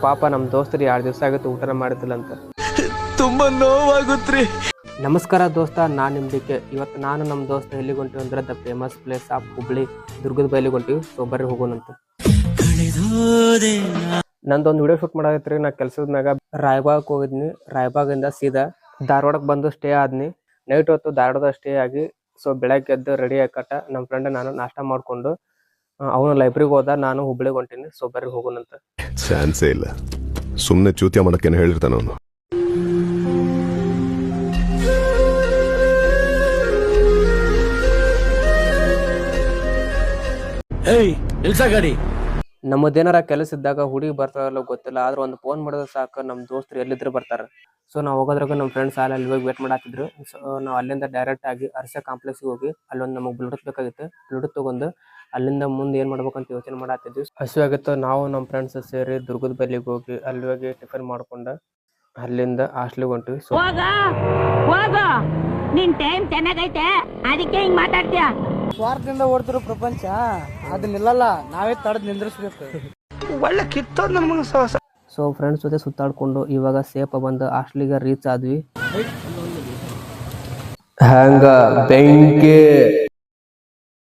ಪಾಪ ನಮ್ಮ ದೋಸ್ತರು 2 ದಿವಸ ಆಗಿತ್ತು ಊಟನ ಮಾಡಿದ್ದಿಲ್ಲ ಅಂತ. ತುಂಬಾ ನೋವಾಗುತ್ತ್ರಿ. ನಮಸ್ಕಾರ ದೋಸ್ತ, ನಾನು ನಿಮ್ದಿಕ್ಕೆ. ಇವತ್ತು ನಾನು ನಮ್ಮ ದೋಸ್ತ ಎಲ್ಲಿಗೆ ಹೊಂಟಿವಿ ಅಂದ್ರೆ the famous place of Hubli ದುರ್ಗದ ಬೈಲಿಗೆ ಹೊಂಟಿವಿ. ಸೊ ಬರ್ರಿ ಹೋಗೋಣಂತ. ನಂದೊಂದು ವಿಡಿಯೋ ಶೂಟ್ ಮಾಡಾಕತ್ರಿ. ನಾ ಕೆಲ್ಸದ ಮ್ಯಾಗ ರಾಯಬಾಗಕ್ಕೆ ಹೋಗಿದ್ನಿ. ರಾಯಬಾಗಿಂದ ಸೀದಾ ಧಾರವಾಡಕ್ಕೆ ಬಂದು ಸ್ಟೇ ಆದ್ನಿ. ನೈಟ್ ಹೊತ್ತು ಧಾರವಾಡದ ಸ್ಟೇ ಆಗಿ ಸೊ ಬೆಳಗ್ಗೆ ಎದ್ದು ರೆಡಿ ಆಕಟ ನಮ್ಮ ಫ್ರೆಂಡ್ ನಾನು ನಾಷ್ಟ ಮಾಡ್ಕೊಂಡು ಅವನು ಲೈಬ್ರರಿಗೆ ಹೋದ, ನಾನು ಹುಬ್ಳಿಗೆ ಹೊಂಟೀನಿ. ಸೊ ಬರ್ರಿ ಹೋಗೋಣಂತ. ಚಾನ್ಸೇ ಇಲ್ಲ, ಸುಮ್ಮನೆ ಚೂತ್ಯ ಮಾಡಕ್ಕೇನು ಹೇಳಿರ್ತಾನ ಅವನು. ಗಾಡಿ ನಮ್ಮದೇನಾರ ಕೆಲಸ ಇದ್ದಾಗ ಹುಡುಗಿ ಬರ್ತಾರಲ್ಲ ಗೊತ್ತಿಲ್ಲ, ಆದ್ರೆ ಒಂದು ಫೋನ್ ಮಾಡಿದ್ರೆ ಸಾಕು ನಮ್ಮ ದೋಸ್ತರು ಎಲ್ಲಿದ್ರು ಬರ್ತಾರೆ. ಸೊ ನಾವು ಹೋಗೋದ್ರಾಗ ನಮ್ಮ ಫ್ರೆಂಡ್ಸ್ ಅಲ್ಲಿ ಹೋಗಿ ವೇಟ್ ಮಾಡಾತಿದ್ರು. ಸೊ ನಾವು ಅಲ್ಲಿಂದ ಡೈರೆಕ್ಟ್ ಆಗಿ ಅರ್ಷ ಕಾಂಪ್ಲೆಕ್ಸ್ಗೆ ಹೋಗಿ ಅಲ್ಲೊಂದು ನಮಗೆ ಬ್ಲೂಟೂತ್ ಬೇಕಾಗಿತ್ತು. ಬ್ಲೂಟೂತ್ ತಗೊಂಡು ಅಲ್ಲಿಂದ ಮುಂದೆ ಏನು ಮಾಡ್ಬೇಕಂತ ಯೋಚನೆ ಮಾಡಾತಿದ್ವಿ. ಹಸಿವಾಗಿತ್ತು. ನಾವು ನಮ್ಮ ಫ್ರೆಂಡ್ಸ್ ಸೇರಿ ದುರ್ಗದ ಬಲ್ಲಿಗೆ ಹೋಗಿ ಅಲ್ಲಿ ಹೋಗಿ ಟಿಫಿನ್ ಮಾಡ್ಕೊಂಡು ಅಲ್ಲಿಂದ ಹಾಸ್ಟ್ಲಿಗೆ ಹೊಂಟಿವಿ. ಸೊ ನಿನ್ ಟೈಮ್ ಚೆನ್ನಾಗೈತೆ, ಅದಕ್ಕೆ ಹಿಂಗ್ ಮಾತಾಡ್ತೀಯ. ಸ್ವಾರ್ಥದಿಂದ ಓಡ್ತಿರೋ ಪ್ರಪಂಚ ಅದು ನಿಲ್ಲಲ್ಲ, ನಾವೇ ತಡೆದು ನಿಂದ್ರಿಸ್ಬೇಕು. ಒಳ್ಳೆ ಕಿತ್ತೋದ್ ನಮ್ಗೆ ಸಾಹಸ. ಸೊ ಫ್ರೆಂಡ್ಸ್ ಜೊತೆ ಸುತ್ತಾಡ್ಕೊಂಡು ಇವಾಗ ಸೇಫ್ ಬಂದು ಹಾಸ್ಟ್ಲಿಗೆ ರೀಚ್ ಆದ್ವಿ. ಹಂಗ ಬೆಂಕಿ